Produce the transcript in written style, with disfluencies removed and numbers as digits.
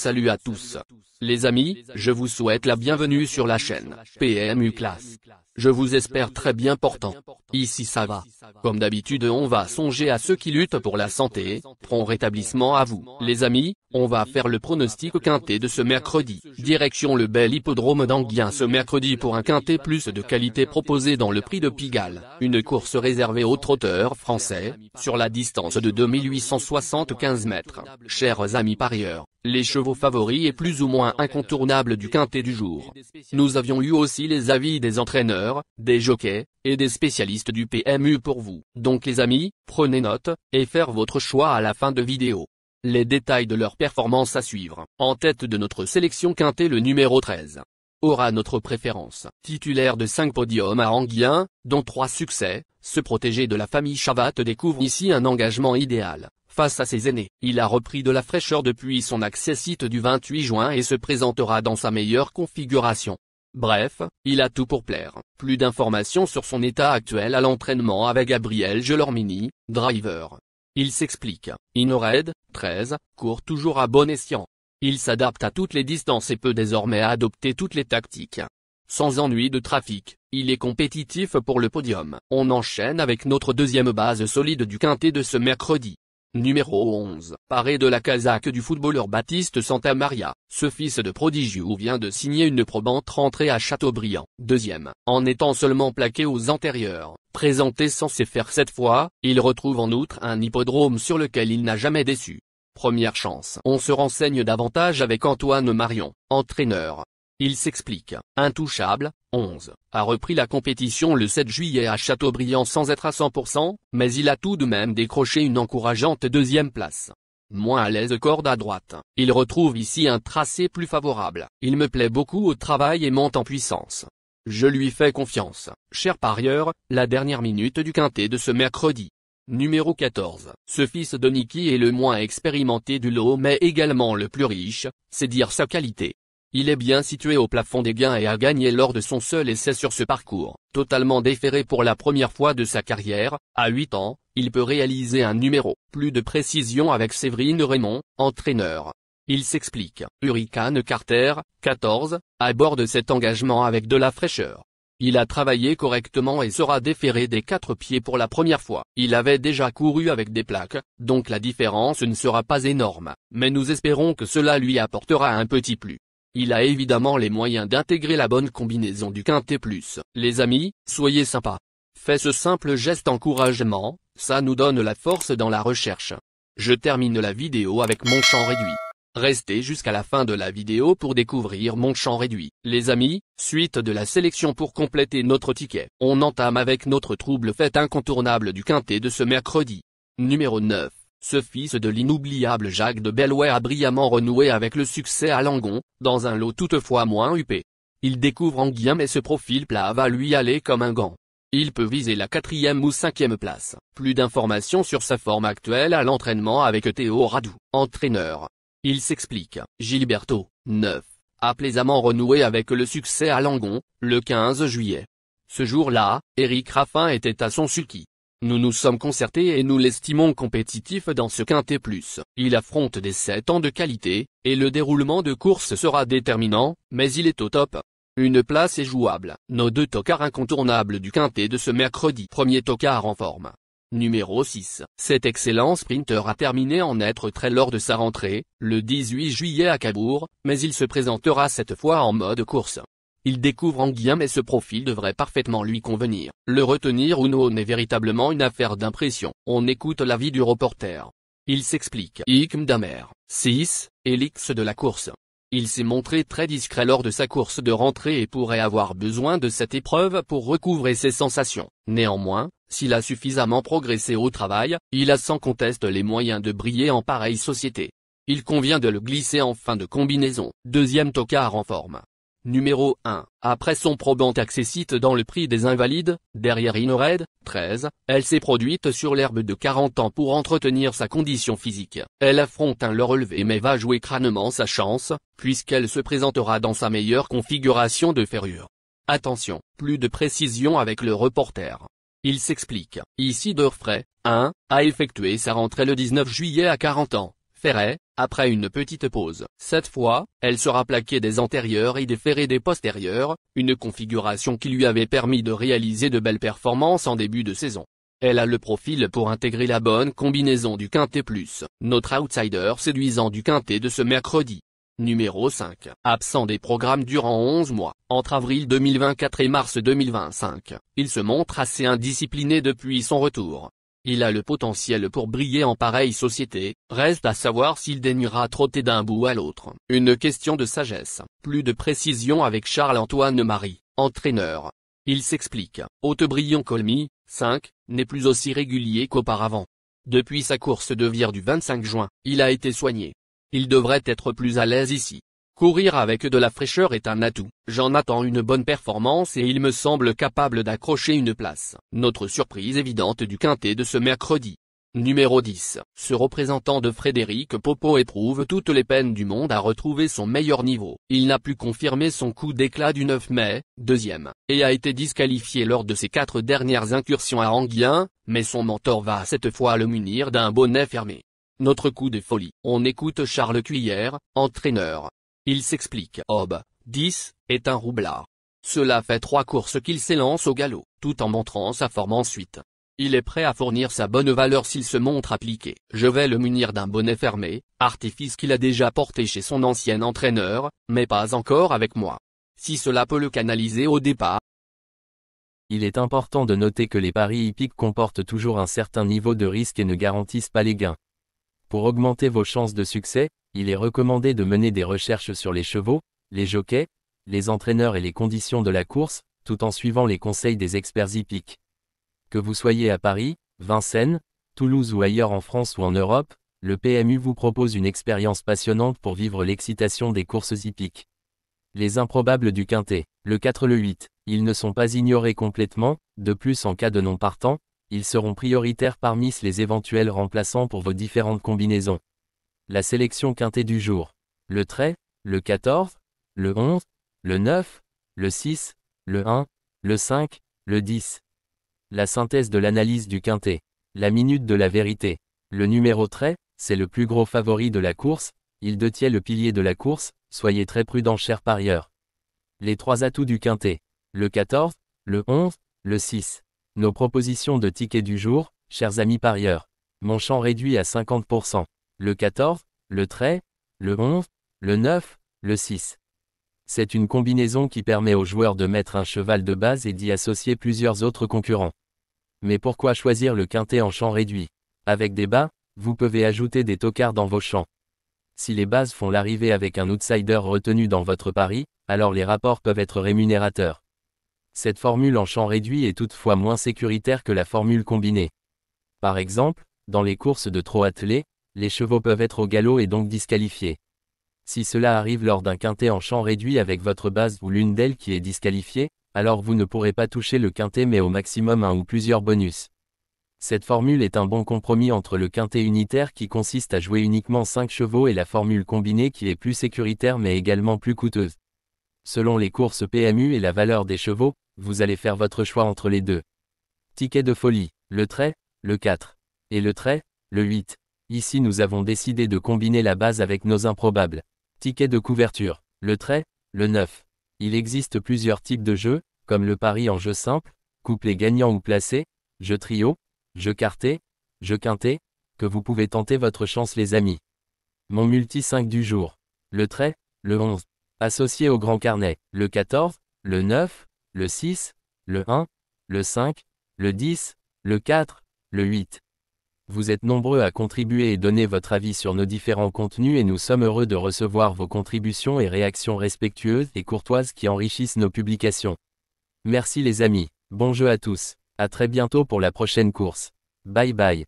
Salut à tous. Les amis, je vous souhaite la bienvenue sur la chaîne PMU Classe. Je vous espère très bien portant. Ici ça va. Comme d'habitude on va songer à ceux qui luttent pour la santé, prompt rétablissement à vous. Les amis, on va faire le pronostic quintet de ce mercredi. Direction le bel hippodrome d'Anguien ce mercredi pour un quintet plus de qualité proposé dans le prix de Pigalle. Une course réservée aux trotteurs français, sur la distance de 2875 mètres. Chers amis parieurs, les chevaux favoris et plus ou moins incontournables du quintet du jour. Nous avions eu aussi les avis des entraîneurs, des jockeys, et des spécialistes du PMU pour vous. Donc les amis, prenez note, et faire votre choix à la fin de vidéo. Les détails de leur performance à suivre. En tête de notre sélection quintet le numéro 13. Aura notre préférence. Titulaire de 5 podiums à Anguien, dont 3 succès, ce protégé de la famille Chavat découvre ici un engagement idéal. Face à ses aînés, il a repris de la fraîcheur depuis son accès site du 28 juin et se présentera dans sa meilleure configuration. Bref, il a tout pour plaire. Plus d'informations sur son état actuel à l'entraînement avec Gabriel Gelormini, driver. Il s'explique. Inored, 13, court toujours à bon escient. Il s'adapte à toutes les distances et peut désormais adopter toutes les tactiques. Sans ennui de trafic, il est compétitif pour le podium. On enchaîne avec notre deuxième base solide du quintet de ce mercredi. Numéro 11. Paré de la casaque du footballeur Baptiste Santamaria, ce fils de prodigieux vient de signer une probante rentrée à Châteaubriand. Deuxième. En étant seulement plaqué aux antérieurs, présenté sans se faire cette fois, il retrouve en outre un hippodrome sur lequel il n'a jamais déçu. Première chance. On se renseigne davantage avec Antoine Marion, entraîneur. Il s'explique. Intouchable, 11, a repris la compétition le 7 juillet à Châteaubriand sans être à 100%, mais il a tout de même décroché une encourageante deuxième place. Moins à l'aise corde à droite, il retrouve ici un tracé plus favorable. Il me plaît beaucoup au travail et monte en puissance. Je lui fais confiance. Cher parieur, la dernière minute du quintet de ce mercredi. Numéro 14. Ce fils de Niki est le moins expérimenté du lot mais également le plus riche, c'est dire sa qualité. Il est bien situé au plafond des gains et a gagné lors de son seul essai sur ce parcours. Totalement déféré pour la première fois de sa carrière, à 8 ans, il peut réaliser un numéro. Plus de précision avec Séverine Raymond, entraîneur. Il s'explique. Hurricane Carter, 14, aborde cet engagement avec de la fraîcheur. Il a travaillé correctement et sera déféré des 4 pieds pour la première fois. Il avait déjà couru avec des plaques, donc la différence ne sera pas énorme, mais nous espérons que cela lui apportera un petit plus. Il a évidemment les moyens d'intégrer la bonne combinaison du quintet plus. Les amis, soyez sympas. Faites ce simple geste encouragement, ça nous donne la force dans la recherche. Je termine la vidéo avec mon champ réduit. Restez jusqu'à la fin de la vidéo pour découvrir mon champ réduit. Les amis, suite de la sélection pour compléter notre ticket. On entame avec notre trouble fête incontournable du quintet de ce mercredi. Numéro 9. Ce fils de l'inoubliable Jacques de Bellouet a brillamment renoué avec le succès à Langon, dans un lot toutefois moins huppé. Il découvre Anguien mais ce profil plat va lui aller comme un gant. Il peut viser la 4e ou 5e place. Plus d'informations sur sa forme actuelle à l'entraînement avec Théo Radou, entraîneur. Il s'explique. Gilberto, 9, a plaisamment renoué avec le succès à Langon, le 15 juillet. Ce jour-là, Éric Raffin était à son sulky. Nous nous sommes concertés et nous l'estimons compétitif dans ce quintet plus. Il affronte des 7 ans de qualité, et le déroulement de course sera déterminant, mais il est au top. Une place est jouable. Nos 2 tocards incontournables du quintet de ce mercredi. Premier tocard en forme. Numéro 6. Cet excellent sprinter a terminé en être trait lors de sa rentrée, le 18 juillet à Cabourg, mais il se présentera cette fois en mode course. Il découvre Anguien mais ce profil devrait parfaitement lui convenir. Le retenir ou non est véritablement une affaire d'impression. On écoute l'avis du reporter. Il s'explique. Ikm Damer, 6, élix de la course. Il s'est montré très discret lors de sa course de rentrée et pourrait avoir besoin de cette épreuve pour recouvrer ses sensations. Néanmoins, s'il a suffisamment progressé au travail, il a sans conteste les moyens de briller en pareille société. Il convient de le glisser en fin de combinaison. Deuxième tocard en forme. Numéro 1. Après son probant accessite dans le prix des Invalides, derrière Inored, 13, elle s'est produite sur l'herbe de 40 ans pour entretenir sa condition physique. Elle affronte un lot relevé mais va jouer crânement sa chance, puisqu'elle se présentera dans sa meilleure configuration de ferrure. Attention, plus de précision avec le reporter. Il s'explique. Ici Dorfray, 1, a effectué sa rentrée le 19 juillet à 40 ans. Ferret, après une petite pause. Cette fois, elle sera plaquée des antérieurs et déferrée des postérieurs, une configuration qui lui avait permis de réaliser de belles performances en début de saison. Elle a le profil pour intégrer la bonne combinaison du quintet plus, notre outsider séduisant du quintet de ce mercredi. Numéro 5. Absent des programmes durant 11 mois, entre avril 2024 et mars 2025, il se montre assez indiscipliné depuis son retour. Il a le potentiel pour briller en pareille société, reste à savoir s'il daignera trotter d'un bout à l'autre. Une question de sagesse. Plus de précision avec Charles-Antoine Marie, entraîneur. Il s'explique. Haute-Brion-Colmy, 5, n'est plus aussi régulier qu'auparavant. Depuis sa course de Vire du 25 juin, il a été soigné. Il devrait être plus à l'aise ici. Courir avec de la fraîcheur est un atout. J'en attends une bonne performance et il me semble capable d'accrocher une place. Notre surprise évidente du quintet de ce mercredi. Numéro 10. Ce représentant de Frédéric Popo éprouve toutes les peines du monde à retrouver son meilleur niveau. Il n'a pu confirmer son coup d'éclat du 9 mai, deuxième, et a été disqualifié lors de ses 4 dernières incursions à Anguien, mais son mentor va cette fois le munir d'un bonnet fermé. Notre coup de folie. On écoute Charles Cuillère, entraîneur. Il s'explique. Ob. 10, est un roublard. Cela fait 3 courses qu'il s'élance au galop, tout en montrant sa forme ensuite. Il est prêt à fournir sa bonne valeur s'il se montre appliqué. Je vais le munir d'un bonnet fermé, artifice qu'il a déjà porté chez son ancien entraîneur, mais pas encore avec moi. Si cela peut le canaliser au départ. Il est important de noter que les paris hippiques comportent toujours un certain niveau de risque et ne garantissent pas les gains. Pour augmenter vos chances de succès, il est recommandé de mener des recherches sur les chevaux, les jockeys, les entraîneurs et les conditions de la course, tout en suivant les conseils des experts hippiques. Que vous soyez à Paris, Vincennes, Toulouse ou ailleurs en France ou en Europe, le PMU vous propose une expérience passionnante pour vivre l'excitation des courses hippiques. Les improbables du quintet, le 4 le 8, ils ne sont pas ignorés complètement, de plus en cas de non partant, ils seront prioritaires parmi les éventuels remplaçants pour vos différentes combinaisons. La sélection quintet du jour. Le trait, le 14, le 11, le 9, le 6, le 1, le 5, le 10. La synthèse de l'analyse du quintet. La minute de la vérité. Le numéro trait, c'est le plus gros favori de la course, il détient le pilier de la course, soyez très prudents chers parieurs. Les 3 atouts du quintet. Le 14, le 11, le 6. Nos propositions de tickets du jour, chers amis parieurs. Mon champ réduit à 50%. Le 14, le trait, le 11, le 9, le 6. C'est une combinaison qui permet aux joueurs de mettre un cheval de base et d'y associer plusieurs autres concurrents. Mais pourquoi choisir le quintet en champ réduit? Avec des bas, vous pouvez ajouter des tocards dans vos champs. Si les bases font l'arrivée avec un outsider retenu dans votre pari, alors les rapports peuvent être rémunérateurs. Cette formule en champ réduit est toutefois moins sécuritaire que la formule combinée. Par exemple, dans les courses de trot attelé, les chevaux peuvent être au galop et donc disqualifiés. Si cela arrive lors d'un quintet en champ réduit avec votre base ou l'une d'elles qui est disqualifiée, alors vous ne pourrez pas toucher le quintet mais au maximum un ou plusieurs bonus. Cette formule est un bon compromis entre le quintet unitaire qui consiste à jouer uniquement 5 chevaux et la formule combinée qui est plus sécuritaire mais également plus coûteuse. Selon les courses PMU et la valeur des chevaux, vous allez faire votre choix entre les deux. Ticket de folie, le trait, le 4. Et le trait, le 8. Ici nous avons décidé de combiner la base avec nos improbables. Ticket de couverture, le trait, le 9. Il existe plusieurs types de jeux, comme le pari en jeu simple, couplet gagnant ou placé, jeu trio, jeu quarté, jeu quintet, que vous pouvez tenter votre chance les amis. Mon multi 5 du jour. Le trait, le 11. Associé au grand carnet, le 14, le 9, le 6, le 1, le 5, le 10, le 4, le 8. Vous êtes nombreux à contribuer et donner votre avis sur nos différents contenus et nous sommes heureux de recevoir vos contributions et réactions respectueuses et courtoises qui enrichissent nos publications. Merci les amis, bon jeu à tous, à très bientôt pour la prochaine course. Bye bye.